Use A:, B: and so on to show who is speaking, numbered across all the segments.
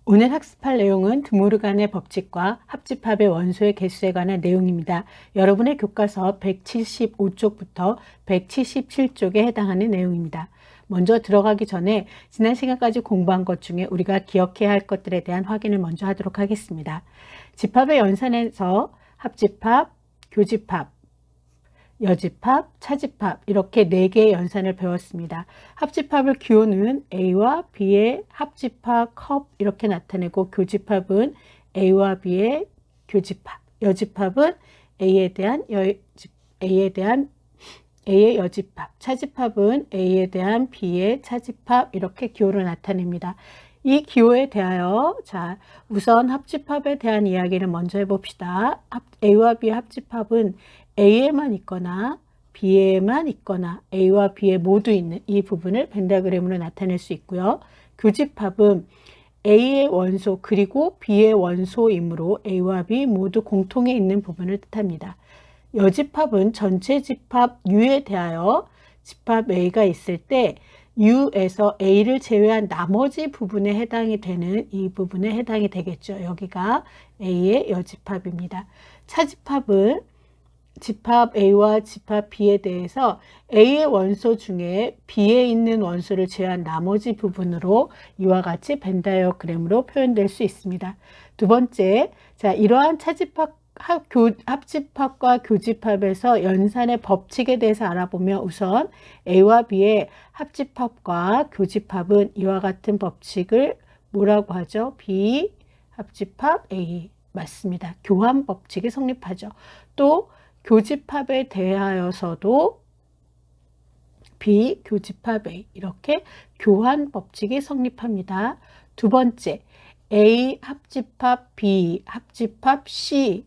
A: 오늘 학습할 내용은 드모르간의 법칙과 합집합의 원소의 개수에 관한 내용입니다. 여러분의 교과서 175쪽부터 177쪽에 해당하는 내용입니다. 먼저 들어가기 전에 지난 시간까지 공부한 것 중에 우리가 기억해야 할 것들에 대한 확인을 먼저 하도록 하겠습니다. 집합의 연산에서 합집합, 교집합, 여집합, 차집합 이렇게 4개의 연산을 배웠습니다. 합집합을 기호는 A와 B의 합집합 컵 이렇게 나타내고 교집합은 A와 B의 교집합, 여집합은 A에 대한 A의 여집합, 차집합은 A에 대한 B의 차집합 이렇게 기호로 나타냅니다. 이 기호에 대하여 우선 합집합에 대한 이야기를 먼저 해봅시다. A와 B의 합집합은 A에만 있거나 B에만 있거나 A와 B에 모두 있는 이 부분을 펜타그램으로 나타낼 수 있고요. 교집합은 A의 원소 그리고 B의 원소이므로 A와 B 모두 공통에 있는 부분을 뜻합니다. 여집합은 전체 집합 U에 대하여 집합 A가 있을 때 U에서 A를 제외한 나머지 부분에 해당이 되는 이 부분에 해당이 되겠죠. 여기가 A의 여집합입니다. 차집합은 집합 A와 집합 B에 대해서 A의 원소 중에 B에 있는 원소를 제외한 나머지 부분으로 이와 같이 벤 다이어그램으로 표현될 수 있습니다. 두 번째, 이러한 차집합 합집합과 교집합에서 연산의 법칙에 대해서 알아보면 우선 A와 B의 합집합과 교집합은 이와 같은 법칙을 뭐라고 하죠? B 합집합 A 맞습니다. 교환 법칙이 성립하죠. 또 교집합에 대하여서도 B 교집합 A 이렇게 교환 법칙이 성립합니다. 두 번째, A 합집합 B 합집합 C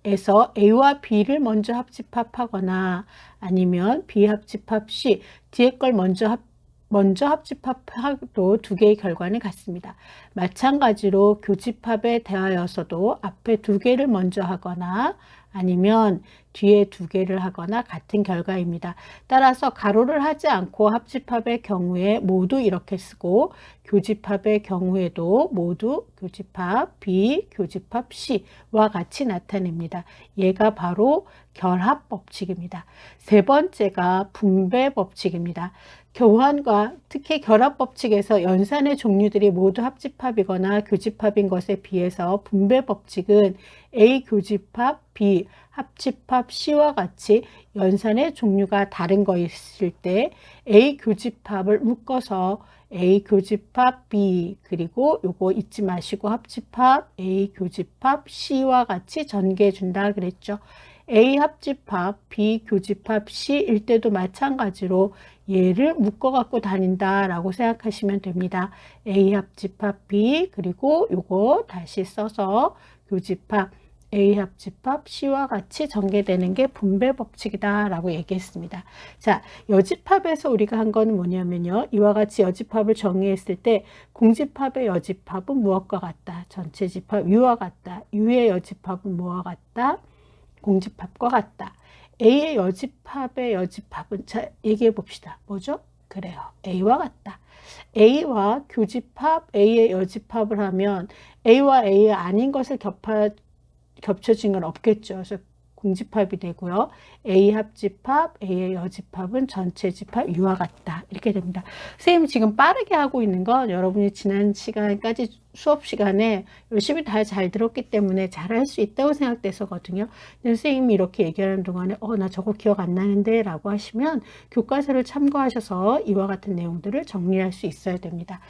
A: 에서 A와 B를 먼저 합집합하거나 아니면 B 합집합 C 뒤에 걸 먼저 합집합도 두 개의 결과는 같습니다. 마찬가지로 교집합에 대하여서도 앞에 두 개를 먼저 하거나 아니면 뒤에 두 개를 하거나 같은 결과입니다. 따라서 가로를 하지 않고 합집합의 경우에 모두 이렇게 쓰고 교집합의 경우에도 모두 교집합 B, 교집합 C와 같이 나타냅니다. 얘가 바로 결합 법칙입니다. 세 번째가 분배 법칙입니다. 교환과 특히 결합 법칙에서 연산의 종류들이 모두 합집합이거나 교집합인 것에 비해서 분배 법칙은 A 교집합 B 합집합 C와 같이 연산의 종류가 다른 것일 때 A 교집합을 묶어서 A 교집합 B 그리고 요거 잊지 마시고 합집합 A 교집합 C와 같이 전개해 준다 그랬죠. A 합집합 B 교집합 C일 때도 마찬가지로 얘를 묶어 갖고 다닌다 라고 생각하시면 됩니다. A 합집합 B 그리고 요거 다시 써서 교집합 A 합집합 C와 같이 전개되는 게 분배 법칙이다 라고 얘기했습니다. 여집합에서 우리가 한 거는 뭐냐면요. 이와 같이 여집합을 정의했을 때 공집합의 여집합은 무엇과 같다? 전체 집합 U와 같다. U의 여집합은 뭐와 같다? 공집합과 같다. A의 여집합의 여집합은 얘기해 봅시다. 뭐죠? 그래요. A와 같다. A와 교집합 A의 여집합을 하면 A와 A의 아닌 것을 겹쳐진 건 없겠죠. 그래서 공집합이 되고요. A 합집합 A의 여집합은 전체 집합 U와 같다. 이렇게 됩니다. 선생님 지금 빠르게 하고 있는 건 여러분이 지난 시간까지 수업 시간에 열심히 다 잘 들었기 때문에 잘할 수 있다고 생각돼서거든요. 선생님이 이렇게 얘기하는 동안에 나 저거 기억 안 나는데 라고 하시면 교과서를 참고하셔서 이와 같은 내용들을 정리할 수 있어야 됩니다.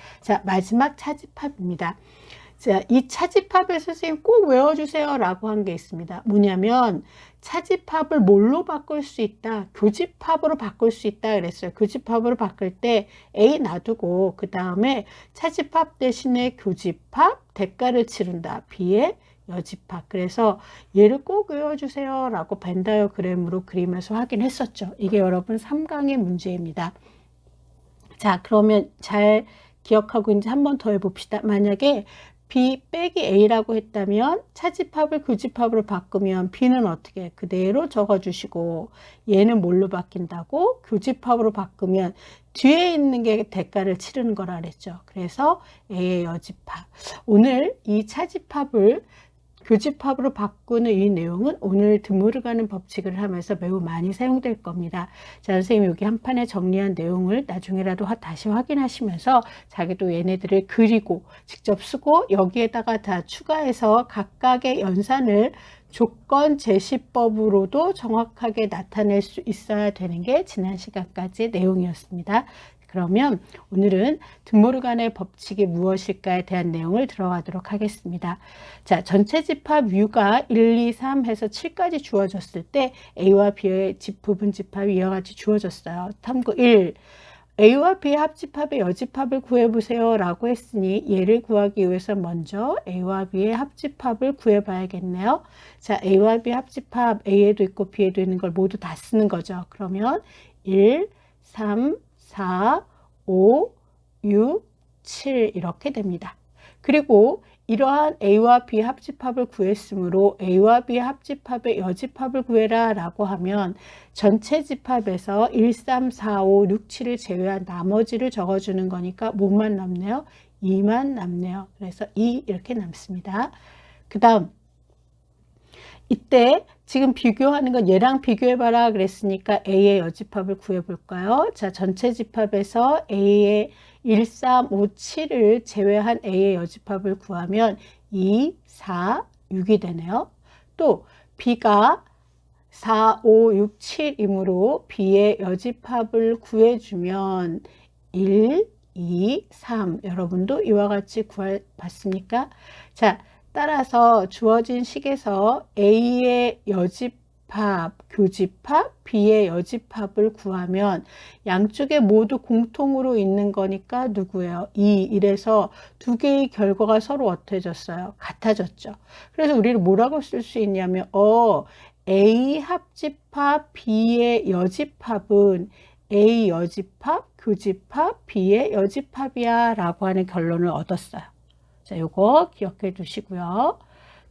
A: 마지막 차집합입니다. 이 차집합을 선생님 꼭 외워주세요 라고 한 게 있습니다. 뭐냐면 차집합을 뭘로 바꿀 수 있다? 교집합으로 바꿀 수 있다 그랬어요. 교집합으로 바꿀 때 A 놔두고 그 다음에 차집합 대신에 교집합 대가를 치른다. B의 여집합. 그래서 얘를 꼭 외워주세요 라고 벤 다이어그램으로 그리면서 확인했었죠. 이게 여러분 3강의 문제입니다. 그러면 잘 기억하고 이제 한 번 더 해봅시다. 만약에 B 빼기 A라고 했다면 차집합을 교집합으로 바꾸면 B는 어떻게 그대로 적어주시고 얘는 뭘로 바뀐다고? 교집합으로 바꾸면 뒤에 있는 게 대가를 치르는 거라 그랬죠. 그래서 A의 여집합. 오늘 이 차집합을 교집합으로 바꾸는 이 내용은 오늘 드물어가는 법칙을 하면서 매우 많이 사용될 겁니다. 자, 선생님 여기 한 판에 정리한 내용을 나중에라도 다시 확인하시면서 자기도 얘네들을 그리고 직접 쓰고 여기에다가 다 추가해서 각각의 연산을 조건 제시법으로도 정확하게 나타낼 수 있어야 되는 게 지난 시간까지의 내용이었습니다. 그러면 오늘은 드모르간의 법칙이 무엇일까에 대한 내용을 들어가도록 하겠습니다. 자, 전체 집합 U가 1, 2, 3 해서 7까지 주어졌을 때 A와 B의 부분 집합이 이와 같이 주어졌어요. 탐구 1. A와 B의 합집합의 여집합을 구해보세요 라고 했으니 얘를 구하기 위해서 먼저 A와 B의 합집합을 구해봐야겠네요. 자, A와 B의 합집합 A에도 있고 B에도 있는 걸 모두 다 쓰는 거죠. 그러면 1, 3, 4, 5, 6, 7 이렇게 됩니다. 그리고 이러한 A와 B 합집합을 구했으므로 A와 B 합집합의 여집합을 구해라 라고 하면 전체 집합에서 1, 3, 4, 5, 6, 7을 제외한 나머지를 적어주는 거니까 뭐만 남네요? 2만 남네요. 그래서 2 이렇게 남습니다. 그 다음 이때 지금 비교하는 건 얘랑 비교해봐라 그랬으니까 A의 여집합을 구해볼까요? 자, 전체 집합에서 A의 1, 3, 5, 7을 제외한 A의 여집합을 구하면 2, 4, 6이 되네요. 또 B가 4, 5, 6, 7이므로 B의 여집합을 구해주면 1, 2, 3 여러분도 이와 같이 구해봤습니까? 자, 따라서 주어진 식에서 A의 여집합, 교집합, B의 여집합을 구하면 양쪽에 모두 공통으로 있는 거니까 누구예요? 2, 이래서 두 개의 결과가 서로 어때졌어요? 같아졌죠. 그래서 우리는 뭐라고 쓸 수 있냐면 A 합집합, B의 여집합은 A 여집합, 교집합, B의 여집합이야 라고 하는 결론을 얻었어요. 자, 요거 기억해 두시고요.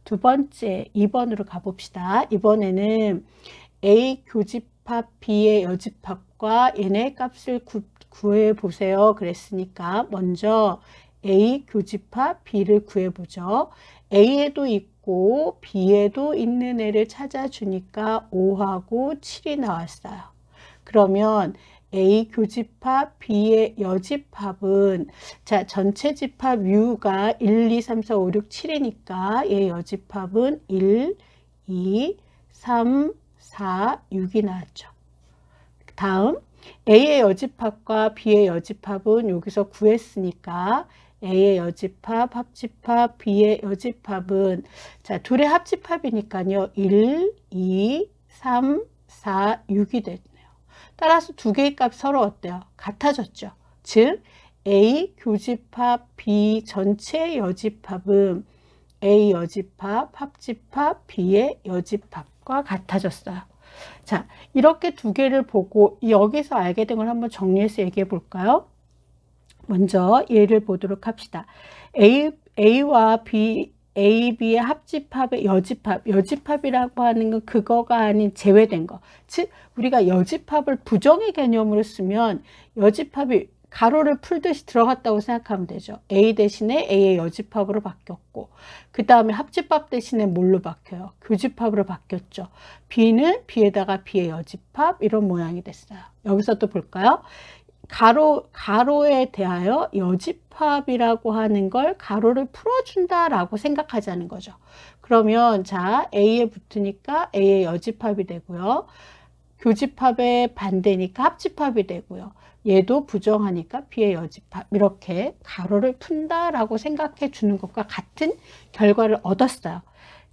A: 두 번째 2번으로 가봅시다. 이번에는 A 교집합 B의 여집합과 얘네 값을 구해 보세요. 그랬으니까 먼저 A 교집합 B를 구해 보죠. A에도 있고 B에도 있는 애를 찾아주니까 5하고 7이 나왔어요. 그러면 A 교집합 B의 여집합은 자 전체 집합 U가 1, 2, 3, 4, 5, 6, 7이니까 얘 여집합은 1, 2, 3, 4, 6이 나왔죠. 다음 A의 여집합과 B의 여집합은 여기서 구했으니까 A의 여집합, 합집합, B의 여집합은 자 둘의 합집합이니까요. 1, 2, 3, 4, 6이 됐네요. 따라서 두 개의 값 서로 어때요? 같아졌죠. 즉 A 교집합 B 전체 여집합은 A 여집합, 합집합, B의 여집합과 같아졌어요. 자, 이렇게 두 개를 보고 여기서 알게 된 걸 한번 정리해서 얘기해 볼까요? 먼저 예를 보도록 합시다. A와 B, A, B의 합집합의 여집합이라고 하는 건 그거가 아닌 제외된 거. 즉 우리가 여집합을 부정의 개념으로 쓰면 여집합이 가로를 풀듯이 들어갔다고 생각하면 되죠. A 대신에 A의 여집합으로 바뀌었고 그 다음에 합집합 대신에 뭘로 바뀌어요? 교집합으로 바뀌었죠. B는 B에다가 B의 여집합 이런 모양이 됐어요. 여기서 또 볼까요? 가로에 대하여 여집합이라고 하는 걸 가로를 풀어준다라고 생각하자는 거죠. 그러면 자 A에 붙으니까 A의 여집합이 되고요. 교집합의 반대니까 합집합이 되고요. 얘도 부정하니까 B의 여집합 이렇게 가로를 푼다라고 생각해 주는 것과 같은 결과를 얻었어요.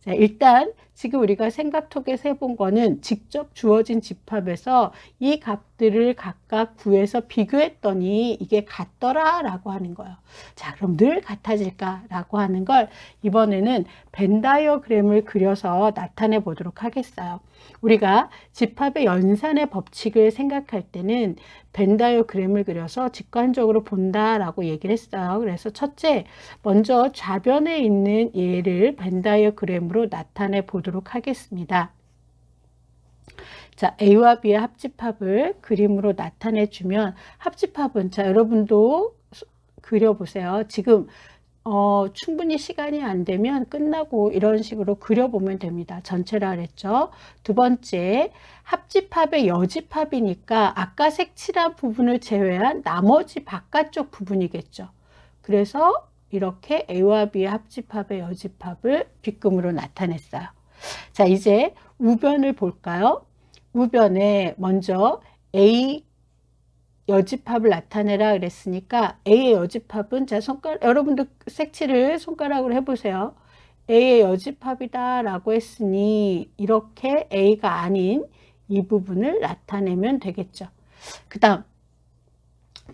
A: 자, 일단 지금 우리가 생각톡에서 해본 거는 직접 주어진 집합에서 이 값들을 각각 구해서 비교했더니 이게 같더라 라고 하는 거예요. 자, 그럼 늘 같아질까 라고 하는 걸 이번에는 벤 다이어그램을 그려서 나타내 보도록 하겠어요. 우리가 집합의 연산의 법칙을 생각할 때는 벤 다이어그램을 그려서 직관적으로 본다라고 얘기를 했어요. 그래서 첫째, 먼저 좌변에 있는 얘를 벤 다이어그램으로 나타내 보도록 하겠습니다. 자, A와 B의 합집합을 그림으로 나타내 주면 합집합은 자, 여러분도 그려보세요. 지금 충분히 시간이 안 되면 끝나고 이런 식으로 그려보면 됩니다. 전체라 그랬죠. 두 번째, 합집합의 여집합이니까 아까 색칠한 부분을 제외한 나머지 바깥쪽 부분이겠죠. 그래서 이렇게 A와 B의 합집합의 여집합을 빗금으로 나타냈어요. 자, 이제 우변을 볼까요? 우변에 먼저 A 여집합을 나타내라 그랬으니까 A의 여집합은 자, 여러분들 색칠을 손가락으로 해보세요. A의 여집합이다 라고 했으니 이렇게 A가 아닌 이 부분을 나타내면 되겠죠. 그 다음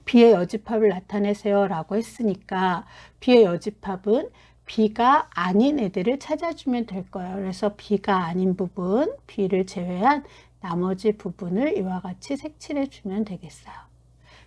A: B의 여집합을 나타내세요 라고 했으니까 B의 여집합은 B가 아닌 애들을 찾아주면 될 거예요. 그래서 B가 아닌 부분, B를 제외한 나머지 부분을 이와 같이 색칠해 주면 되겠어요.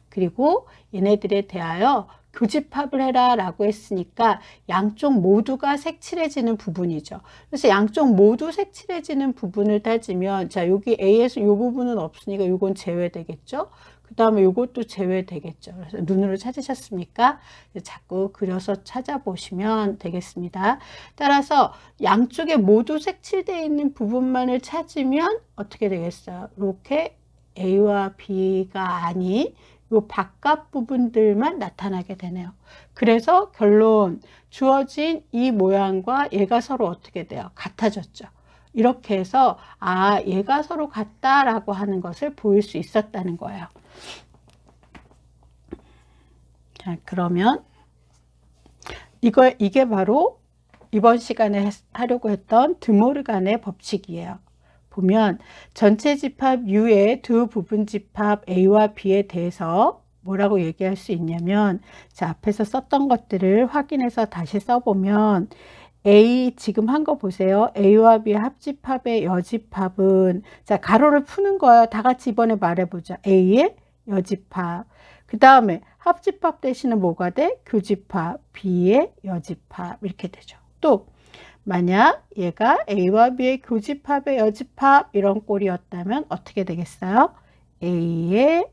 A: 그리고 얘네들에 대하여 교집합을 해라 라고 했으니까 양쪽 모두가 색칠해지는 부분이죠. 그래서 양쪽 모두 색칠해지는 부분을 따지면 자, 여기 A에서 이 부분은 없으니까 이건 제외되겠죠. 그 다음에 이것도 제외되겠죠. 그래서 눈으로 찾으셨습니까? 자꾸 그려서 찾아보시면 되겠습니다. 따라서 양쪽에 모두 색칠되어 있는 부분만을 찾으면 어떻게 되겠어요? 이렇게 A와 B가 아닌 이 바깥 부분들만 나타나게 되네요. 그래서 결론, 주어진 이 모양과 얘가 서로 어떻게 돼요? 같아졌죠. 이렇게 해서 아, 얘가 서로 같다라고 하는 것을 보일 수 있었다는 거예요. 자, 그러면 이게 바로 이번 시간에 하려고 했던 드모르간의 법칙이에요. 보면 전체 집합 U의 두 부분 집합 A와 B에 대해서 뭐라고 얘기할 수 있냐면 자, 앞에서 썼던 것들을 확인해서 다시 써보면 A 지금 한 거 보세요. A와 B의 합집합의 여집합은 자, 가로를 푸는 거예요. 다 같이 이번에 말해보자. A의 여집합. 그 다음에 합집합 대신에 뭐가 돼? 교집합. B의 여집합. 이렇게 되죠. 또 만약 얘가 A와 B의 교집합의 여집합 이런 꼴이었다면 어떻게 되겠어요? A의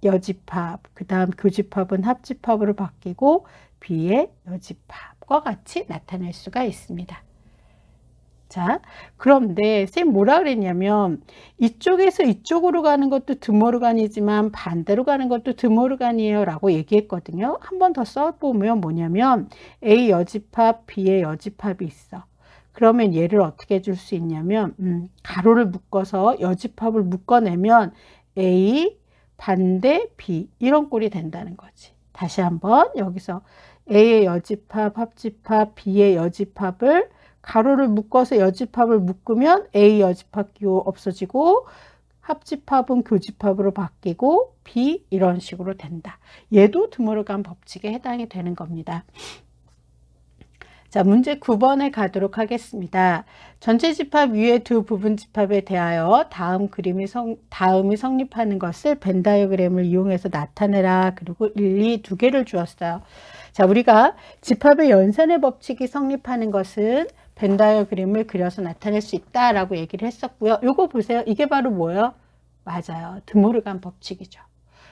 A: 여집합, 그 다음 교집합은 합집합으로 바뀌고 B의 여집합과 같이 나타낼 수가 있습니다. 자, 그런데 쌤 뭐라 그랬냐면 이쪽에서 이쪽으로 가는 것도 드모르간이지만 반대로 가는 것도 드모르간이에요 라고 얘기했거든요. 한 번 더 써보면 뭐냐면 A 여집합, B의 여집합이 있어. 그러면 얘를 어떻게 줄 수 있냐면 가로를 묶어서 여집합을 묶어내면 A 반대 B 이런 꼴이 된다는 거지. 다시 한번 여기서 A의 여집합, 합집합, B의 여집합을 가로를 묶어서 여집합을 묶으면 A 여집합 기호 없어지고 합집합은 교집합으로 바뀌고 B 이런 식으로 된다. 얘도 드모르간 법칙에 해당이 되는 겁니다. 자, 문제 9번에 가도록 하겠습니다. 전체 집합 위의 두 부분 집합에 대하여 다음이 성립하는 것을 벤 다이어그램을 이용해서 나타내라. 그리고 1, 2 두 개를 주었어요. 자, 우리가 집합의 연산의 법칙이 성립하는 것은 벤 다이어그램을 그려서 나타낼 수 있다라고 얘기를 했었고요. 요거 보세요. 이게 바로 뭐예요? 맞아요. 드모르간 법칙이죠.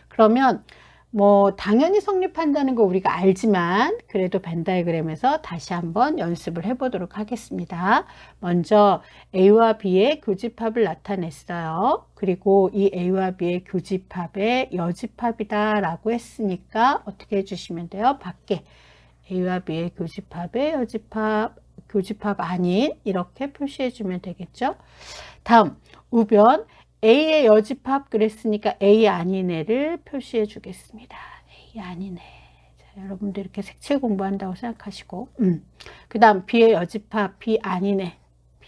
A: 그러면 뭐 당연히 성립한다는 거 우리가 알지만 그래도 벤 다이어그램에서 다시 한번 연습을 해보도록 하겠습니다. 먼저 A와 B의 교집합을 나타냈어요. 그리고 이 A와 B의 교집합의 여집합이다 라고 했으니까 어떻게 해주시면 돼요? 밖에 A와 B의 교집합의 여집합, 교집합 아닌 이렇게 표시해주면 되겠죠. 다음 우변 A의 여집합 그랬으니까 A 아닌 애를 표시해 주겠습니다. A 아닌 애. 자, 여러분들 이렇게 색칠 공부한다고 생각하시고 그 다음 B의 여집합 B 아닌 애.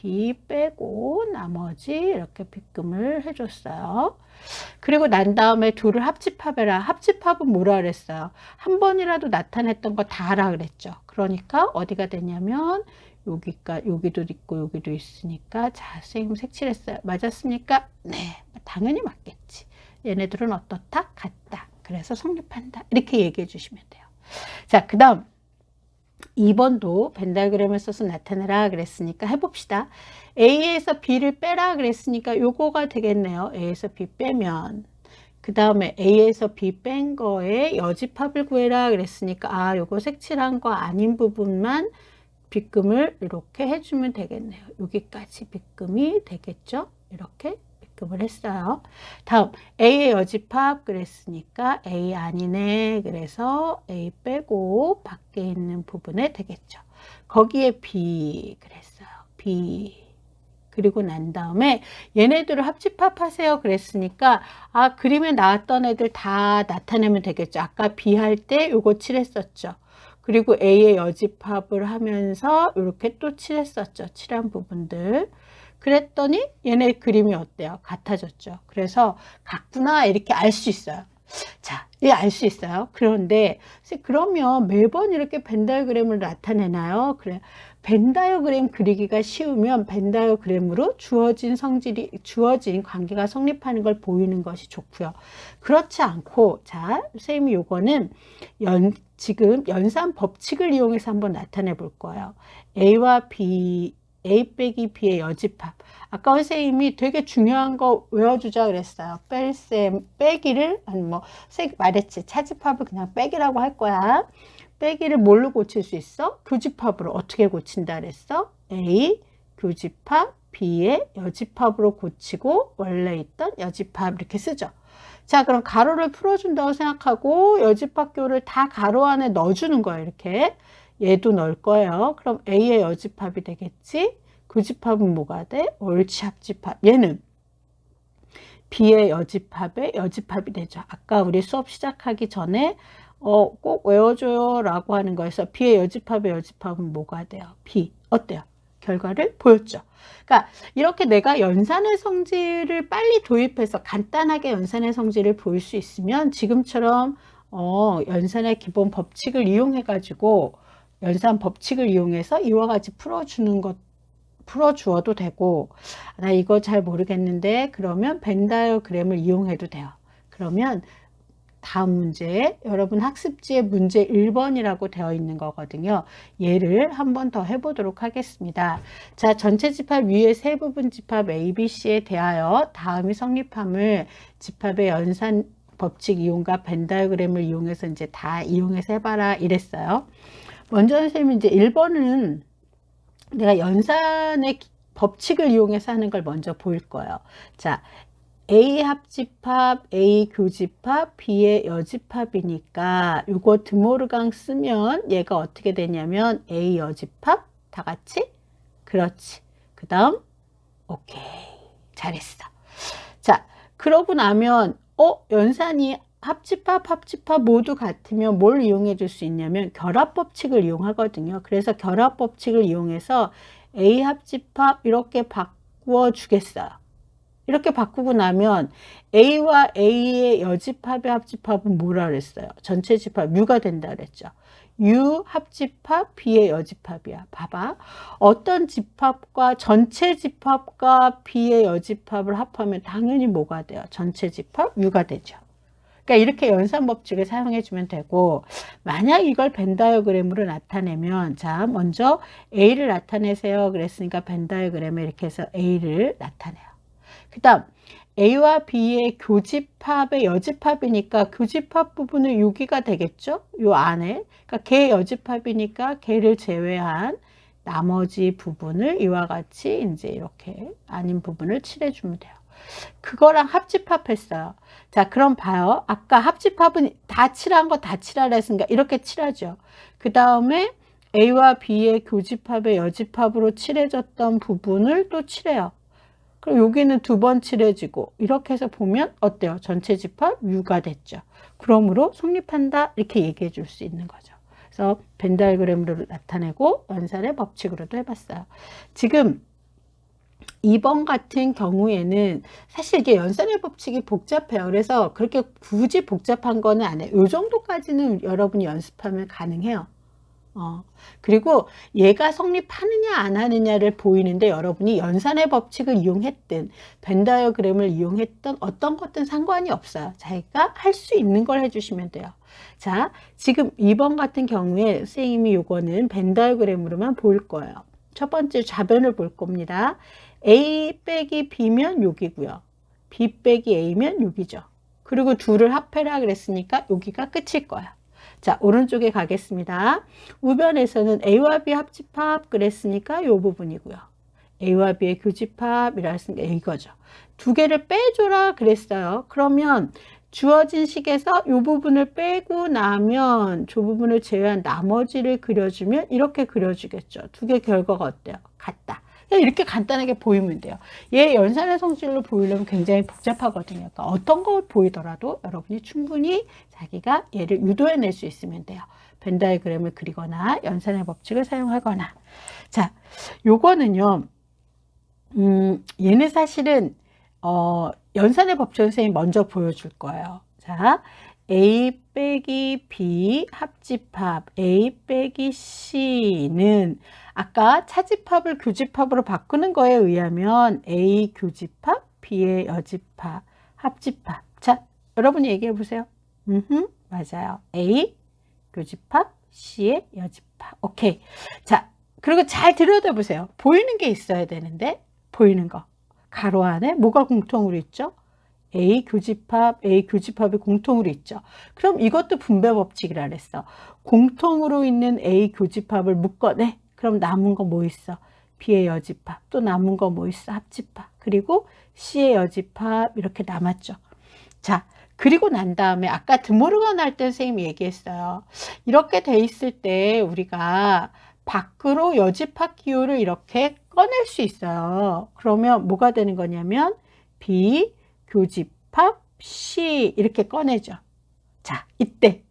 A: B 빼고 나머지 이렇게 빗금을 해줬어요. 그리고 난 다음에 둘을 합집합해라. 합집합은 뭐라 그랬어요? 한 번이라도 나타냈던 거 다 하라 그랬죠. 그러니까 어디가 되냐면 여기도 있고 여기도 있으니까 자, 선생님 색칠했어요. 맞았습니까? 네, 당연히 맞겠지. 얘네들은 어떻다? 같다. 그래서 성립한다. 이렇게 얘기해 주시면 돼요. 자, 그 다음 2번도 벤 다이어그램을 써서 나타내라 그랬으니까 해봅시다. A에서 B를 빼라 그랬으니까 요거가 되겠네요. A에서 B 빼면 그 다음에 A에서 B 뺀 거에 여집합을 구해라 그랬으니까 요거 색칠한 거 아닌 부분만 빗금을 이렇게 해주면 되겠네요. 여기까지 빗금이 되겠죠. 이렇게 빗금을 했어요. 다음 A의 여집합 그랬으니까 A 아니네. 그래서 A 빼고 밖에 있는 부분에 되겠죠. 거기에 B 그랬어요. B 그리고 난 다음에 얘네들을 합집합하세요 그랬으니까 그림에 나왔던 애들 다 나타내면 되겠죠. 아까 B 할 때 요거 칠했었죠. 그리고 A의 여집합을 하면서 이렇게 또 칠했었죠. 칠한 부분들. 그랬더니 얘네 그림이 어때요? 같아졌죠. 그래서 같구나 이렇게 알 수 있어요. 자, 이 알 수 있어요. 그런데 그러면 매번 이렇게 벤 다이어그램을 나타내나요? 그래. 벤 다이어그램 그리기가 쉬우면 벤 다이어그램으로 주어진 관계가 성립하는 걸 보이는 것이 좋고요. 그렇지 않고 자, 선생님이 요거는 지금 연산 법칙을 이용해서 한번 나타내 볼 거예요. A와 B, A 빼기 B의 여집합. 아까 선생님이 되게 중요한 거 외워주자 그랬어요. 빼기를, 선생님 말했지. 차집합을 그냥 빼기라고 할 거야. 빼기를 뭘로 고칠 수 있어? 교집합으로. 어떻게 고친다 그랬어? A, 교집합, B의 여집합으로 고치고 원래 있던 여집합 이렇게 쓰죠. 자, 그럼 가로를 풀어준다고 생각하고 여집합교를 다 가로 안에 넣어주는 거예요. 이렇게. 얘도 넣을 거예요. 그럼 A의 여집합이 되겠지? 교집합은 뭐가 돼? 옳지, 합집합. 얘는 B의 여집합의 여집합이 되죠. 아까 우리 수업 시작하기 전에 꼭 외워줘요 라고 하는 거에서 B의 여집합의 여집합은 뭐가 돼요? B. 어때요? 결과를 보였죠. 그러니까 이렇게 내가 연산의 성질을 빨리 도입해서 간단하게 연산의 성질을 보일 수 있으면 지금처럼 연산의 기본 법칙을 이용해 가지고 연산 법칙을 이용해서 이와 같이 풀어주어도 되고 나 이거 잘 모르겠는데 그러면 벤 다이어그램을 이용해도 돼요. 그러면 다음 문제 여러분 학습지에 문제 1번이라고 되어 있는 거거든요. 얘를 한 번 더 해보도록 하겠습니다. 자, 전체 집합 위의 세 부분 집합 ABC에 대하여 다음이 성립함을 집합의 연산 법칙 이용과 벤 다이어그램을 이용해서 이제 다 이용해서 해봐라 이랬어요. 먼저 선생님이 이제 1번은 내가 연산의 법칙을 이용해서 하는 걸 먼저 보일 거예요. 자, A 합집합, A 교집합, B의 여집합이니까 이거 드모르강 쓰면 얘가 어떻게 되냐면 A 여집합 다 같이 그렇지. 그 다음 오케이 잘했어. 자, 그러고 나면 연산이 합집합 모두 같으면 뭘 이용해 줄 수 있냐면 결합법칙을 이용하거든요. 그래서 결합법칙을 이용해서 A 합집합 이렇게 바꾸어 주겠어요. 이렇게 바꾸고 나면 A와 A의 여집합의 합집합은 뭐라 그랬어요? 전체 집합 U가 된다 그랬죠. U 합집합 B의 여집합이야. 봐봐. 어떤 집합과 전체 집합과 B의 여집합을 합하면 당연히 뭐가 돼요? 전체 집합 U가 되죠. 그러니까 이렇게 연산 법칙을 사용해 주면 되고 만약 이걸 벤 다이어그램으로 나타내면 자 먼저 A를 나타내세요 그랬으니까 벤 다이어그램에 이렇게 해서 A를 나타내요. 그 다음 A와 B의 교집합의 여집합이니까 교집합 부분은 여기가 되겠죠? 요 안에. 그러니까 걔 여집합이니까 걔를 제외한 나머지 부분을 이와 같이 이제 이렇게 아닌 부분을 칠해주면 돼요. 그거랑 합집합했어요. 자, 그럼 봐요. 아까 합집합은 다 칠한 거 다 칠하라 했으니까 이렇게 칠하죠. 그 다음에 A와 B의 교집합의 여집합으로 칠해졌던 부분을 또 칠해요. 그럼 여기는 두 번 칠해지고 이렇게 해서 보면 어때요? 전체 집합 U가 됐죠. 그러므로 성립한다 이렇게 얘기해 줄 수 있는 거죠. 그래서 벤 다이어그램으로 나타내고 연산의 법칙으로도 해봤어요. 지금 2번 같은 경우에는 사실 이게 연산의 법칙이 복잡해요. 그래서 그렇게 굳이 복잡한 거는 안 해요. 요 정도까지는 여러분이 연습하면 가능해요. 그리고 얘가 성립하느냐 안 하느냐를 보이는데 여러분이 연산의 법칙을 이용했든 벤 다이어그램을 이용했던 어떤 것든 상관이 없어요. 자기가 할 수 있는 걸 해주시면 돼요. 자, 지금 2번 같은 경우에 선생님이 요거는 벤 다이어그램으로만 보일 거예요. 첫 번째 좌변을 볼 겁니다. A 빼기 B면 여기고요. B 빼기 A면 여기죠. 그리고 둘을 합해라 그랬으니까 여기가 끝일 거예요. 자, 오른쪽에 가겠습니다. 우변에서는 A와 B 합집합 그랬으니까 이 부분이고요. A와 B의 교집합이라 했으니까 이거죠. 두 개를 빼줘라 그랬어요. 그러면 주어진 식에서 이 부분을 빼고 나면 저 부분을 제외한 나머지를 그려주면 이렇게 그려주겠죠. 두 개 결과가 어때요? 같다. 이렇게 간단하게 보이면 돼요. 얘 연산의 성질로 보이려면 굉장히 복잡하거든요. 그러니까 어떤 걸 보이더라도 여러분이 충분히 자기가 얘를 유도해낼 수 있으면 돼요. 벤 다이어그램을 그리거나 연산의 법칙을 사용하거나. 자, 요거는요. 얘는 사실은 연산의 법칙을 선생님이 먼저 보여줄 거예요. 자, A 빼기 B 합집합 A 빼기 C는 아까 차집합을 교집합으로 바꾸는 거에 의하면 A 교집합, B의 여집합, 합집합. 자, 여러분이 얘기해 보세요. 맞아요. A 교집합, C의 여집합. 오케이. 자, 그리고 잘 들여다보세요. 보이는 게 있어야 되는데 보이는 거. 가로 안에 뭐가 공통으로 있죠? A 교집합이 공통으로 있죠. 그럼 이것도 분배 법칙이라 그랬어. 공통으로 있는 A 교집합을 묶어내. 그럼 남은 거 뭐 있어? B의 여집합. 또 남은 거 뭐 있어? 합집합. 그리고 C의 여집합 이렇게 남았죠. 자, 그리고 난 다음에 아까 드모르간 할 때 선생님이 얘기했어요. 이렇게 돼 있을 때 우리가 밖으로 여집합 기호를 이렇게 꺼낼 수 있어요. 그러면 뭐가 되는 거냐면 B 교집합 C 이렇게 꺼내죠. 자, 이때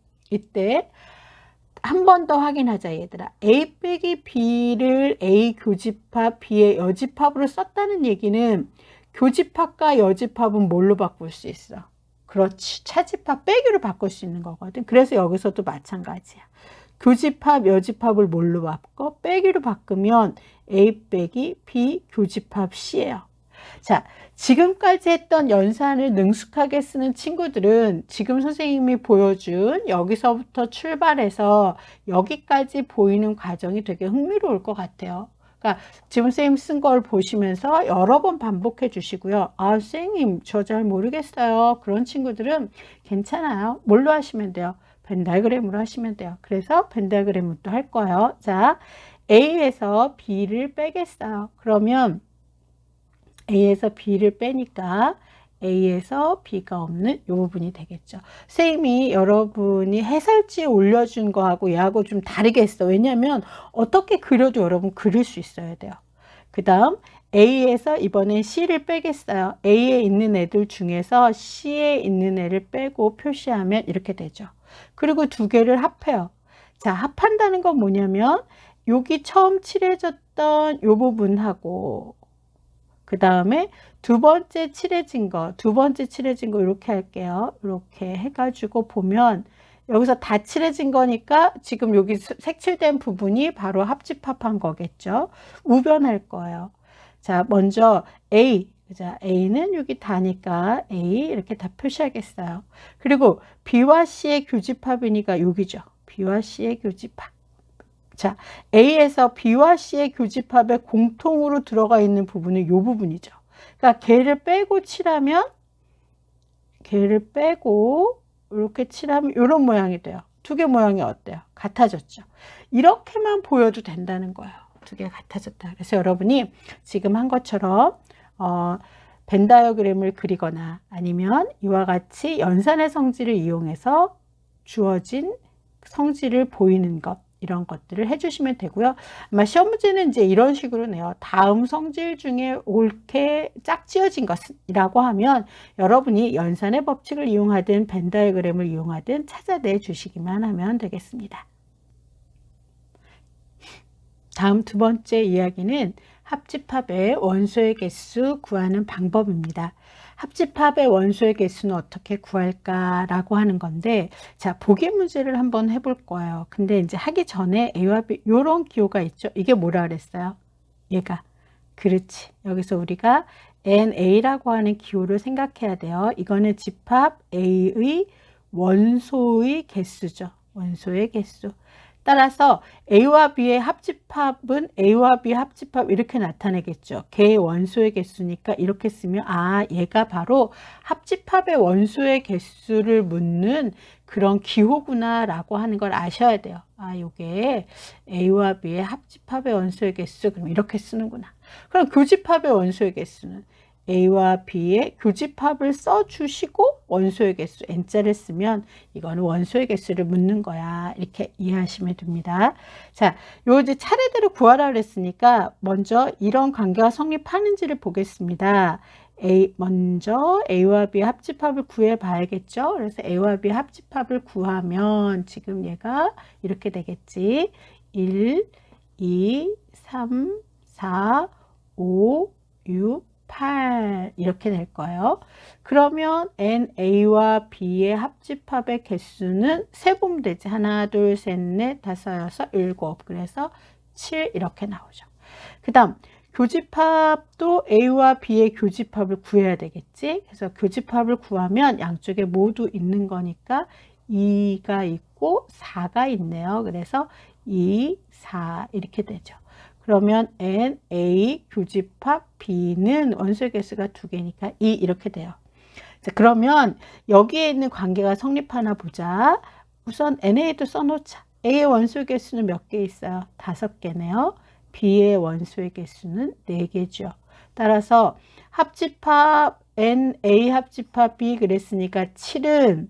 A: 한 번 더 확인하자 얘들아. A 빼기 B를 A 교집합 B의 여집합으로 썼다는 얘기는 교집합과 여집합은 뭘로 바꿀 수 있어? 그렇지. 차집합 빼기로 바꿀 수 있는 거거든. 그래서 여기서도 마찬가지야. 교집합, 여집합을 뭘로 바꿔? 빼기로 바꾸면 A 빼기 B 교집합 C예요. 자, 지금까지 했던 연산을 능숙하게 쓰는 친구들은 지금 선생님이 보여준 여기서부터 출발해서 여기까지 보이는 과정이 되게 흥미로울 것 같아요. 그러니까 지금 선생님 쓴 걸 보시면서 여러 번 반복해 주시고요. 아, 선생님 저 잘 모르겠어요. 그런 친구들은 괜찮아요. 뭘로 하시면 돼요? 벤 다이어그램으로 하시면 돼요. 그래서 벤 다이어그램을 또 할 거예요. 자, A에서 B를 빼겠어요. 그러면 A에서 B를 빼니까 A에서 B가 없는 이 부분이 되겠죠. 선생님이 여러분이 해설지에 올려준 거하고 얘하고 좀 다르게 했어. 왜냐하면 어떻게 그려도 여러분 그릴 수 있어야 돼요. 그 다음 A에서 이번엔 C를 빼겠어요. A에 있는 애들 중에서 C에 있는 애를 빼고 표시하면 이렇게 되죠. 그리고 두 개를 합해요. 자, 합한다는 건 뭐냐면 여기 처음 칠해졌던 이 부분하고 그 다음에 두 번째 칠해진 거 이렇게 할게요. 이렇게 해가지고 보면 여기서 다 칠해진 거니까 지금 여기 색칠된 부분이 바로 합집합한 거겠죠. 우변할 거예요. 자, 먼저 A. 자, A는 여기 다니까 A 이렇게 다 표시하겠어요. 그리고 B와 C의 교집합이니까 여기죠. B와 C의 교집합. 자, A에서 B와 C의 교집합에 공통으로 들어가 있는 부분은 이 부분이죠. 그러니까 걔를 빼고 칠하면 이렇게 칠하면 이런 모양이 돼요. 두 개 모양이 어때요? 같아졌죠. 이렇게만 보여도 된다는 거예요. 두 개 같아졌다. 그래서 여러분이 지금 한 것처럼 벤 다이어그램을 그리거나 아니면 이와 같이 연산의 성질을 이용해서 주어진 성질을 보이는 것 이런 것들을 해주시면 되고요. 아마 시험 문제는 이제 이런 식으로 내요. 다음 성질 중에 옳게 짝지어진 것이라고 하면 여러분이 연산의 법칙을 이용하든 벤 다이어그램을 이용하든 찾아내 주시기만 하면 되겠습니다. 다음 두 번째 이야기는 합집합의 원소의 개수 구하는 방법입니다. 합집합의 원소의 개수는 어떻게 구할까라고 하는 건데, 자, 보기 문제를 한번 해볼 거예요. 근데 이제 하기 전에 A와 B, 요런 기호가 있죠. 이게 뭐라 그랬어요? 얘가. 그렇지. 여기서 우리가 NA라고 하는 기호를 생각해야 돼요. 이거는 집합 A의 원소의 개수죠. 원소의 개수. 따라서 A와 B의 합집합은 A와 B 합집합 이렇게 나타내겠죠. 걔의 원소의 개수니까 이렇게 쓰면 아, 얘가 바로 합집합의 원소의 개수를 묻는 그런 기호구나 라고 하는 걸 아셔야 돼요. 아, 요게 A와 B의 합집합의 원소의 개수, 그럼 이렇게 쓰는구나. 그럼 교집합의 원소의 개수는 A와 B의 교집합을 써주시고 원소의 개수 N자를 쓰면 이거는 원소의 개수를 묻는 거야. 이렇게 이해하시면 됩니다. 자, 요 이제 차례대로 구하라 그랬으니까 먼저 이런 관계가 성립하는지를 보겠습니다. 먼저 A와 B 합집합을 구해 봐야겠죠. 그래서 A와 B 합집합을 구하면 지금 얘가 이렇게 되겠지. 1, 2, 3, 4, 5, 6, 8 이렇게 될 거예요. 그러면 NA와 B의 합집합의 개수는 세보면 되지. 하나, 둘, 셋, 넷, 다섯, 여섯, 일곱. 그래서 7 이렇게 나오죠. 그 다음 교집합도 A와 B의 교집합을 구해야 되겠지. 그래서 교집합을 구하면 양쪽에 모두 있는 거니까 2가 있고 4가 있네요. 그래서 2, 4 이렇게 되죠. 그러면 NA 교집합 B는 원소의 개수가 2개니까 2 이렇게 돼요. 자, 그러면 여기에 있는 관계가 성립하나 보자. 우선 NA도 써놓자. A의 원소의 개수는 몇 개 있어요? 5개네요. B의 원소의 개수는 4개죠. 따라서 합집합 NA 합집합 B 그랬으니까 7은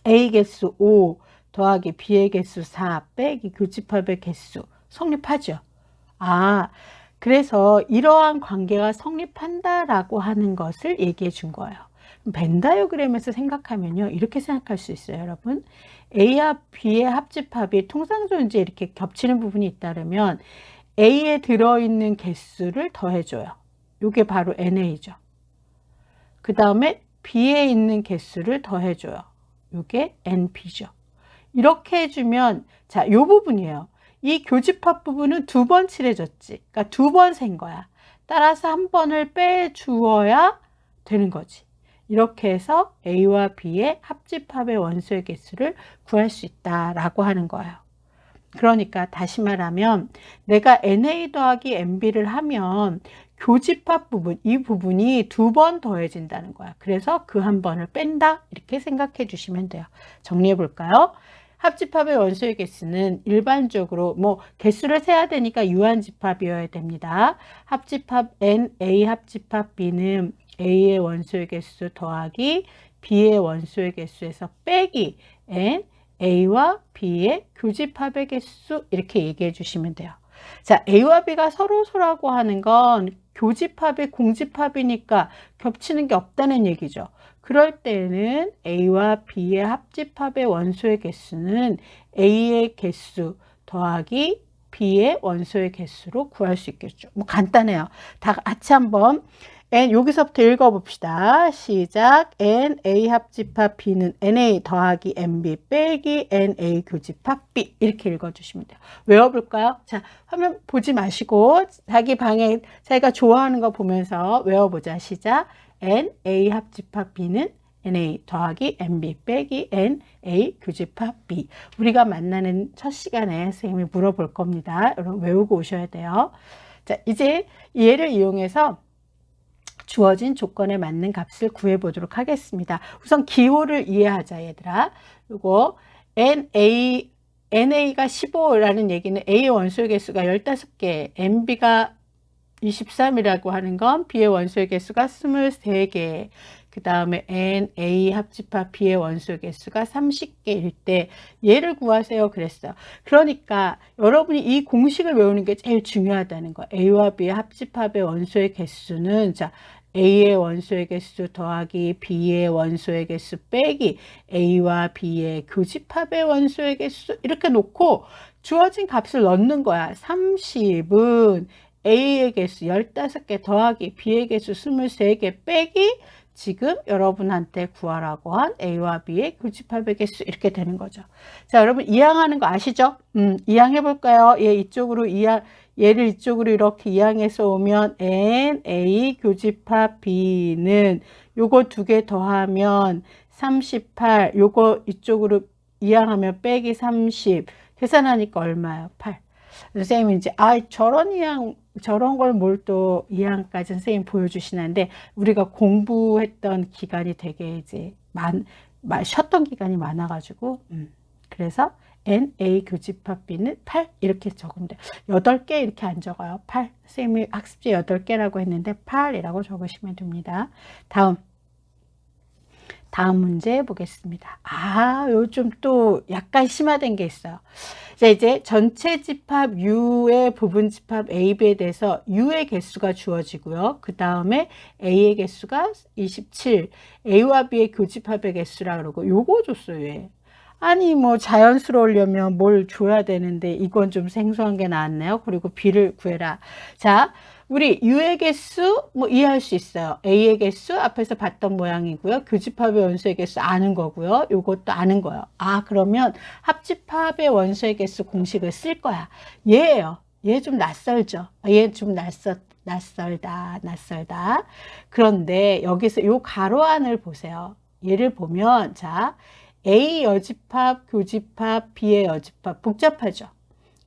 A: A 개수 5 더하기 B의 개수 4 빼기 교집합의 개수 성립하죠. 아, 그래서 이러한 관계가 성립한다라고 하는 것을 얘기해 준 거예요. 벤 다이어그램에서 생각하면요. 이렇게 생각할 수 있어요, 여러분. A와 B의 합집합이 통상적으로 이제 이렇게 겹치는 부분이 있다면 A에 들어있는 개수를 더해줘요. 이게 바로 NA죠. 그 다음에 B에 있는 개수를 더해줘요. 이게 NP죠. 이렇게 해주면 자, 이 부분이에요. 이 교집합 부분은 2번 칠해졌지. 그러니까 2번 센 거야. 따라서 한 번을 빼주어야 되는 거지. 이렇게 해서 A와 B의 합집합의 원소의 개수를 구할 수 있다라고 하는 거예요. 그러니까 다시 말하면 내가 NA 더하기 NB를 하면 교집합 부분, 이 부분이 2번 더해진다는 거야. 그래서 그 한 번을 뺀다 이렇게 생각해 주시면 돼요. 정리해 볼까요? 합집합의 원소의 개수는 일반적으로 뭐 개수를 세야 되니까 유한집합이어야 됩니다. 합집합 N, A 합집합 B는 A의 원소의 개수 더하기 B의 원소의 개수에서 빼기 N, A와 B의 교집합의 개수 이렇게 얘기해 주시면 돼요. 자, A와 B가 서로라고 하는 건 교집합이 공집합이니까 겹치는 게 없다는 얘기죠. 그럴 때는 A와 B의 합집합의 원소의 개수는 A의 개수 더하기 B의 원소의 개수로 구할 수 있겠죠. 뭐 간단해요. 다 같이 한번 여기서부터 읽어봅시다. 시작. NA 합집합 B는 NA 더하기 NB 빼기 NA 교집합 B 이렇게 읽어주시면 돼요. 외워볼까요? 자, 화면 보지 마시고 자기 방에 자기가 좋아하는 거 보면서 외워보자. 시작. NA 합집합 B는 NA 더하기 NB 빼기 NA 교집합 B. 우리가 만나는 첫 시간에 선생님이 물어볼 겁니다. 여러분 외우고 오셔야 돼요. 자, 이제 이 예를 이용해서 주어진 조건에 맞는 값을 구해 보도록 하겠습니다. 우선 기호를 이해하자, 얘들아. 그리고 NA가 15라는 얘기는 A의 원소의 개수가 15개, NB가 23이라고 하는 건 B의 원소의 개수가 23개, 그 다음에 NA 합집합 B의 원소의 개수가 30개일 때 얘를 구하세요 그랬어요. 그러니까 여러분이 이 공식을 외우는 게 제일 중요하다는 거. A와 B의 합집합의 원소의 개수는 자 A의 원소의 개수 더하기 B의 원소의 개수 빼기 A와 B의 교집합의 원소의 개수 이렇게 놓고 주어진 값을 넣는 거야. 30은 A의 개수 15개 더하기 B의 개수 23개 빼기 지금 여러분한테 구하라고 한 A와 B의 교집합의 개수 이렇게 되는 거죠. 자, 여러분 이항하는 거 아시죠? 이항해 볼까요? 얘 이쪽으로 얘를 이쪽으로 이렇게 이항해서 오면 N, A 교집합 B는 요거 2개 더하면 38, 요거 이쪽으로 이항하면 빼기 30, 계산하니까 얼마예요? 8. 선생님이 이제 저런 걸 뭘 또 이항까지 선생님 보여주시는데 우리가 공부했던 기간이 되게 이제 쉬었던 기간이 많아가지고 그래서 N, A 교집합 B는 8 이렇게 적으면 돼요. 8개 이렇게 안 적어요. 8. 선생님이 학습지 8개라고 했는데 8이라고 적으시면 됩니다. 다음 문제 보겠습니다. 요 좀 또 약간 심화된 게 있어요. 자, 이제 전체 집합 U의 부분 집합 A, B에 대해서 U의 개수가 주어지고요. 그 다음에 A의 개수가 27, A와 B의 교집합의 개수라 그러고 요거 줬어요. 얘. 아니 뭐 자연스러우려면 뭘 줘야 되는데 이건 좀 생소한 게 나왔네요. 그리고 B를 구해라. 자, 우리 U의 개수 뭐 이해할 수 있어요. A의 개수 앞에서 봤던 모양이고요. 교집합의 원소의 개수 아는 거고요. 요것도 아는 거예요. 그러면 합집합의 원소의 개수 공식을 쓸 거야. 얘예요. 얘 좀 낯설죠. 얘 좀 낯설다. 그런데 여기서 요 가로 안을 보세요. 얘를 보면 자, A 여집합, 교집합, B의 여집합 복잡하죠.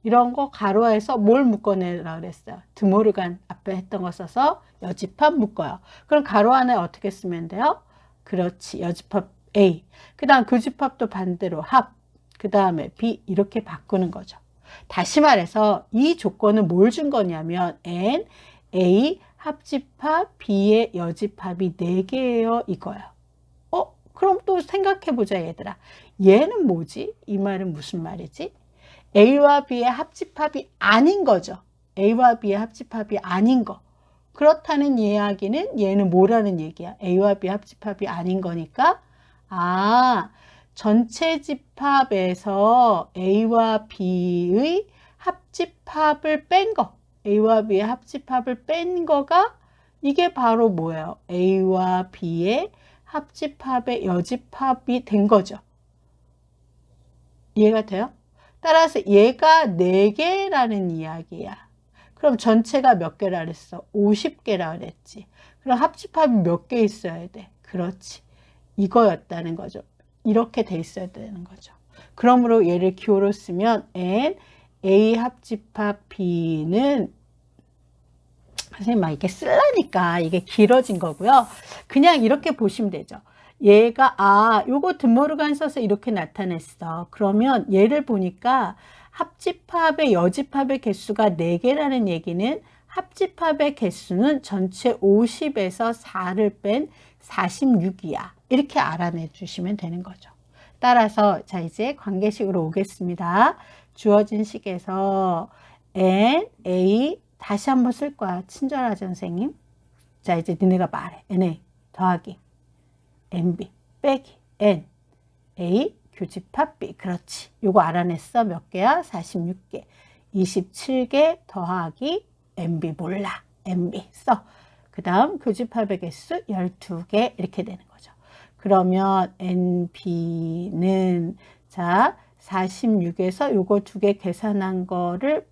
A: 이런 거 가로에서 뭘 묶어내라 그랬어요. 드모르간 앞에 했던 거 써서 여집합 묶어요. 그럼 가로 안에 어떻게 쓰면 돼요? 그렇지. 여집합 A. 그 다음 교집합도 반대로 합. 그 다음에 B 이렇게 바꾸는 거죠. 다시 말해서 이 조건은 뭘 준 거냐면 N, A 합집합 B의 여집합이 4개예요. 이거예요. 그럼 또 생각해보자 얘들아. 얘는 뭐지? 이 말은 무슨 말이지? A와 B의 합집합이 아닌 거죠. A와 B의 합집합이 아닌 거. 그렇다는 이야기는 얘는 뭐라는 얘기야? A와 B의 합집합이 아닌 거니까 전체 집합에서 A와 B의 합집합을 뺀 거. A와 B의 합집합을 뺀 거가 이게 바로 뭐예요? A와 B의 합집합의 여집합이 된 거죠. 이해가 돼요? 따라서 얘가 4개라는 이야기야. 그럼 전체가 몇 개라 그랬어? 50개라 그랬지. 그럼 합집합이 몇 개 있어야 돼? 그렇지. 이거였다는 거죠. 이렇게 돼 있어야 되는 거죠. 그러므로 얘를 기호로 쓰면 N, A 합집합 B는 선생님 막 이렇게 쓰려니까 이게 길어진 거고요. 그냥 이렇게 보시면 되죠. 얘가 요거 드모르간 써서 이렇게 나타냈어. 그러면 얘를 보니까 합집합의 여집합의 개수가 4개라는 얘기는 합집합의 개수는 전체 50에서 4를 뺀 46이야. 이렇게 알아내 주시면 되는 거죠. 따라서 자 이제 관계식으로 오겠습니다. 주어진 식에서 N, A 다시 한번 쓸 거야. 친절하죠, 선생님. 자, 이제 니네가 말해. NA 더하기 NB 빼기 N A 교집합 B. 그렇지. 요거 알아냈어. 몇 개야? 46개. 27개 더하기 NB 몰라. NB 써. 그 다음 교집합의 개수 12개 이렇게 되는 거죠. 그러면 NB는 자 46에서 요거 2개 계산한 거를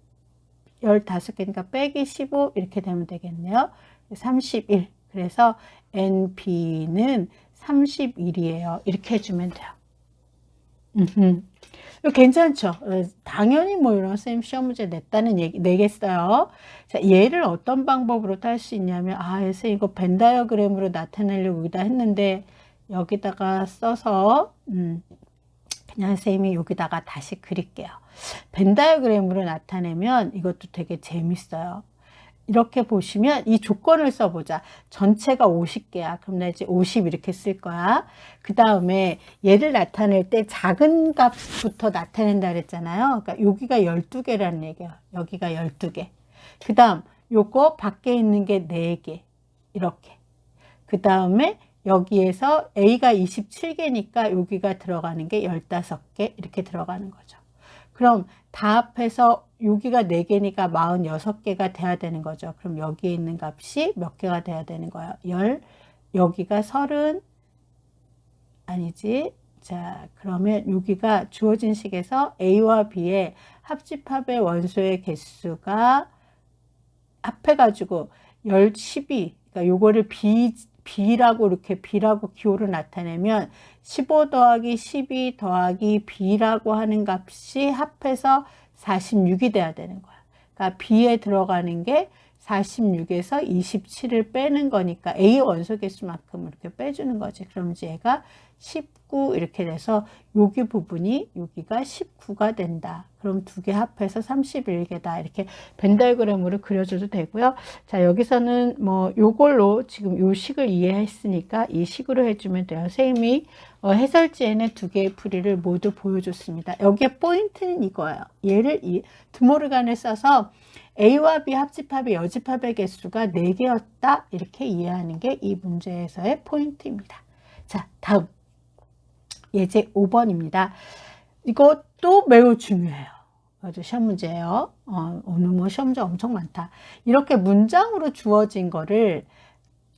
A: 15개니까 빼기 15 이렇게 되면 되겠네요. 31. 그래서 NB는 31이에요. 이렇게 해주면 돼요. 괜찮죠? 당연히 뭐 이런 쌤 시험 문제 냈다는 얘기 내겠어요. 자, 얘를 어떤 방법으로 딸 수 있냐면 선생님 이거 벤 다이어그램으로 나타내려고 여기다 했는데 여기다가 써서 그냥 선생님이 여기다가 다시 그릴게요. 벤 다이어그램으로 나타내면 이것도 되게 재밌어요. 이렇게 보시면 이 조건을 써보자. 전체가 50개야. 그럼 나 이제 50 이렇게 쓸 거야. 그 다음에 얘를 나타낼 때 작은 값부터 나타낸다 그랬잖아요. 그러니까 여기가 12개라는 얘기야. 여기가 12개. 그 다음 요거 밖에 있는 게 4개. 이렇게. 그 다음에 여기에서 A가 27개니까 여기가 들어가는 게 15개 이렇게 들어가는 거죠. 그럼 다 합해서 여기가 4개니까 46개가 돼야 되는 거죠. 그럼 여기에 있는 값이 몇 개가 돼야 되는 거예요? 여기가 30, 아니지. 자, 그러면 여기가 주어진 식에서 A와 B의 합집합의 원소의 개수가 합해가지고 12, 그러니까 요거를 B라고 이렇게 B라고 기호로 나타내면 15 더하기 12 더하기 B라고 하는 값이 합해서 46이 돼야 되는 거야. 그러니까 B에 들어가는 게 46에서 27을 빼는 거니까 A 원소 개수만큼 이렇게 빼주는 거지. 그럼 이제 얘가 19 이렇게 돼서 여기 부분이 여기가 19가 된다. 그럼 두 개 합해서 31개다. 이렇게 벤 다이어그램으로 그려줘도 되고요. 자, 여기서는 뭐 요걸로 지금 요 식을 이해했으니까 이 식으로 해주면 돼요. 선생님이 해설지에는 두 개의 풀이를 모두 보여줬습니다. 여기에 포인트는 이거예요. 얘를 드모르간을 써서 A와 B 합집합의 여집합의 개수가 4개였다. 이렇게 이해하는 게 이 문제에서의 포인트입니다. 자, 다음 예제 5번입니다. 이것도 매우 중요해요. 시험 문제예요. 오늘 뭐 시험 문제 엄청 많다. 이렇게 문장으로 주어진 거를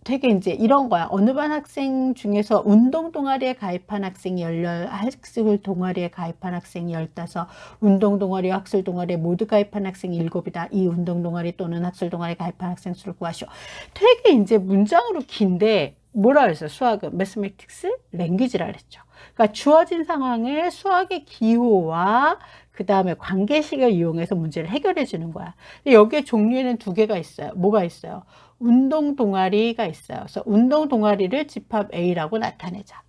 A: 되게 이제 이런 거야. 어느 반 학생 중에서 운동 동아리에 가입한 학생이 18, 학술 동아리에 가입한 학생이 15, 운동 동아리, 학술 동아리에 모두 가입한 학생이 7이다. 이 운동 동아리 또는 학술 동아리에 가입한 학생 수를 구하시오. 되게 이제 문장으로 긴데 뭐라 그랬어요? 수학은 매스매틱스 랭귀지라 그랬죠. 그러니까 주어진 상황에 수학의 기호와 그 다음에 관계식을 이용해서 문제를 해결해 주는 거야. 근데 여기에 종류에는 2개가 있어요. 뭐가 있어요? 운동 동아리가 있어요. 그래서 운동 동아리를 집합 A라고 나타내자.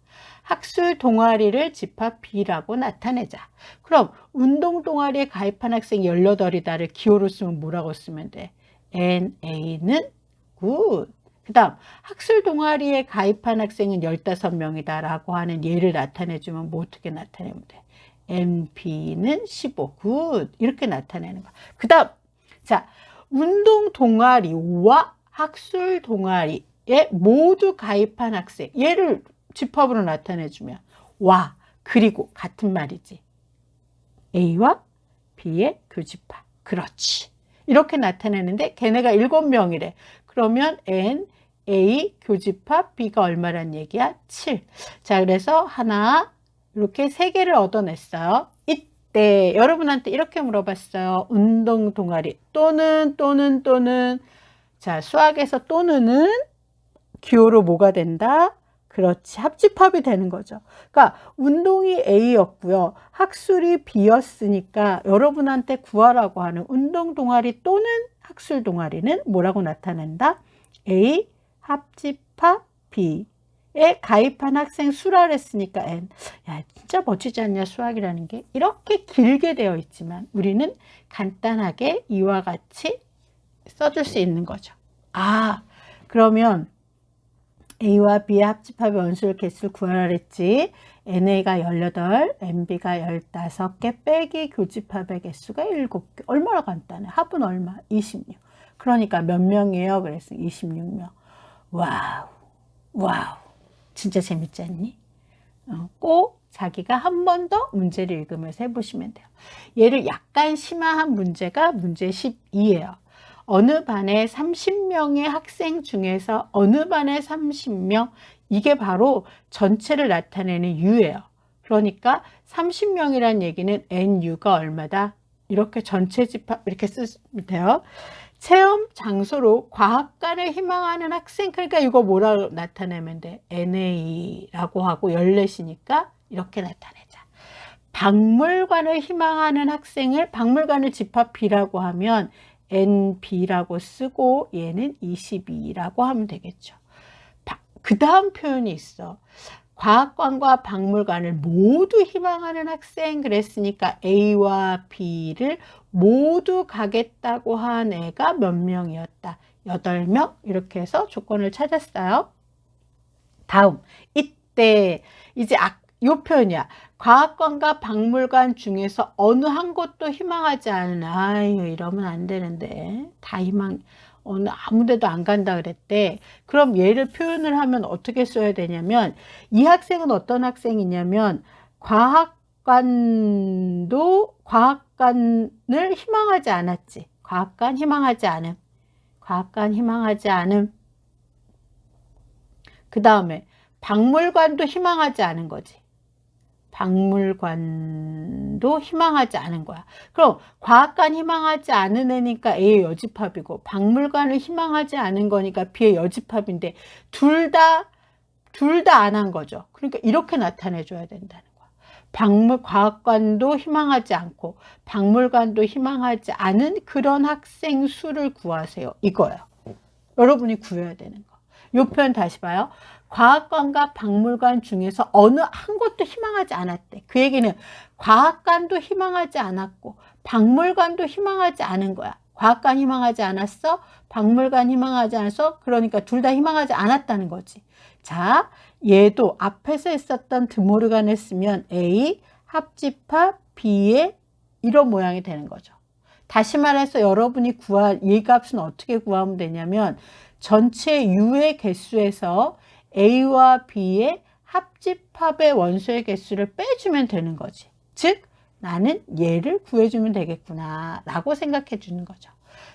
A: 학술 동아리를 집합 B라고 나타내자. 그럼 운동 동아리에 가입한 학생 18이다를 기호로 쓰면 뭐라고 쓰면 돼? NA는 good. 그 다음 학술 동아리에 가입한 학생은 15명이다 라고 하는 예를 나타내주면 뭐 어떻게 나타내면 돼? NP는 15, good. 이렇게 나타내는 거야. 그 다음 자, 운동 동아리와 학술 동아리에 모두 가입한 학생 얘를 집합으로 나타내주면 와, 그리고 같은 말이지. A와 B의 교집합. 그렇지. 이렇게 나타내는데 걔네가 7명이래. 그러면 N, A 교집합 B가 얼마란 얘기야? 7. 자, 그래서 하나 이렇게 3개를 얻어냈어요. 이때 여러분한테 이렇게 물어봤어요. 운동 동아리 또는 자, 수학에서 또는은 기호로 뭐가 된다? 그렇지. 합집합이 되는 거죠. 그러니까 운동이 A였고요. 학술이 B였으니까 여러분한테 구하라고 하는 운동 동아리 또는 학술 동아리는 뭐라고 나타낸다? A 합집합 B에 가입한 학생 수라 그랬으니까 N. 야, 진짜 멋지지 않냐 수학이라는 게. 이렇게 길게 되어 있지만 우리는 간단하게 이와 같이 써줄 수 있는 거죠. 아, 그러면 A와 B의 합집합의 원소의 개수를 구하라 그랬지. NA가 18, NB가 15개 빼기 교집합의 개수가 7개. 얼마나 간단해. 합은 얼마? 26. 그러니까 몇 명이에요? 그래서 26명. 와우. 와우. 진짜 재밌지 않니? 꼭 자기가 한 번 더 문제를 읽으면서 해보시면 돼요. 얘를 약간 심화한 문제가 문제 12예요. 어느 반에 30명의 학생 중에서 어느 반에 30명, 이게 바로 전체를 나타내는 U예요. 그러니까 30명이란 얘기는 NU가 얼마다? 이렇게 전체 집합 이렇게 쓰면 돼요. 체험 장소로 과학관을 희망하는 학생, 그러니까 이거 뭐라고 나타내면 돼? NA라고 하고 14이니까 이렇게 나타내자. 박물관을 희망하는 학생을 박물관을 집합 B라고 하면 NB라고 쓰고 얘는 22라고 하면 되겠죠. 그 다음 표현이 있어. 과학관과 박물관을 모두 희망하는 학생 그랬으니까 A와 B를 모두 가겠다고 한 애가 몇 명이었다? 8명? 이렇게 해서 조건을 찾았어요. 다음, 이때 이제 요 표현이야. 과학관과 박물관 중에서 어느 한 곳도 희망하지 않은, 아유 이러면 안 되는데 다 희망, 어느 아무 데도 안 간다 그랬대. 그럼 얘를 표현을 하면 어떻게 써야 되냐면, 이 학생은 어떤 학생이냐면 과학관을 희망하지 않았지. 과학관 희망하지 않음. 과학관 희망하지 않음. 그 다음에 박물관도 희망하지 않은 거지. 박물관도 희망하지 않은 거야. 그럼 과학관 희망하지 않은 애니까 A의 여집합이고 박물관을 희망하지 않은 거니까 B의 여집합인데 둘 다 안 한 거죠. 그러니까 이렇게 나타내 줘야 된다는 거야. 과학관도 희망하지 않고 박물관도 희망하지 않은 그런 학생 수를 구하세요. 이거예요. 여러분이 구해야 되는 거. 이 표현 다시 봐요. 과학관과 박물관 중에서 어느 한 곳도 희망하지 않았대. 그 얘기는 과학관도 희망하지 않았고 박물관도 희망하지 않은 거야. 과학관 희망하지 않았어? 박물관 희망하지 않았어? 그러니까 둘 다 희망하지 않았다는 거지. 자, 얘도 앞에서 했었던 드모르간을 쓰면 A 합집합 B의 이런 모양이 되는 거죠. 다시 말해서 여러분이 구할 이 값은 어떻게 구하면 되냐면 전체 U의 개수에서 A와 B의 합집합의 원소의 개수를 빼주면 되는 거지. 즉 나는 얘를 구해주면 되겠구나 라고 생각해 주는 거죠.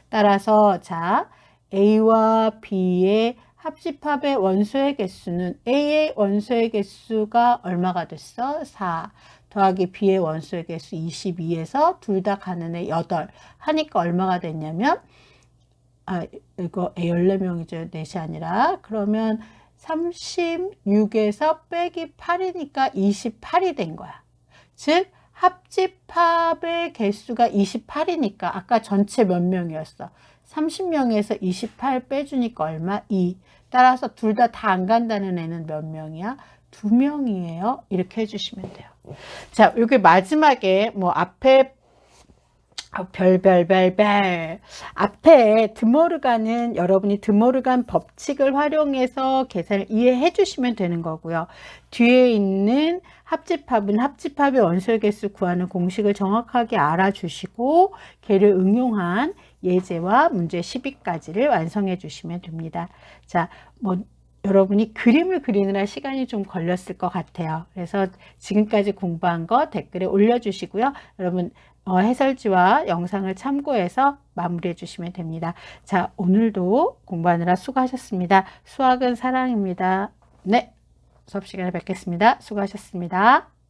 A: 따라서 자, A와 B의 합집합의 원소의 개수는 A의 원소의 개수가 얼마가 됐어? 4 더하기 B의 원소의 개수 22에서 둘 다 가는 애 8 하니까 얼마가 됐냐면 이거 14명이죠. 4이 아니라 그러면 36에서 빼기 8이니까 28이 된 거야. 즉 합집합의 개수가 28이니까 아까 전체 몇 명이었어? 30명에서 28 빼주니까 얼마? 2. 따라서 둘 다 안 간다는 애는 몇 명이야? 2명이에요. 이렇게 해주시면 돼요. 자, 여기 마지막에 뭐 앞에 앞에 드모르간은 여러분이 드모르간 법칙을 활용해서 계산을 이해해 주시면 되는 거고요. 뒤에 있는 합집합은 합집합의 원소의 개수 구하는 공식을 정확하게 알아주시고 걔를 응용한 예제와 문제 12가지를 완성해 주시면 됩니다. 자, 뭐 여러분이 그림을 그리느라 시간이 좀 걸렸을 것 같아요. 그래서 지금까지 공부한 거 댓글에 올려주시고요. 여러분 해설지와 영상을 참고해서 마무리해 주시면 됩니다. 자, 오늘도 공부하느라 수고하셨습니다. 수학은 사랑입니다. 네, 수업 시간에 뵙겠습니다. 수고하셨습니다.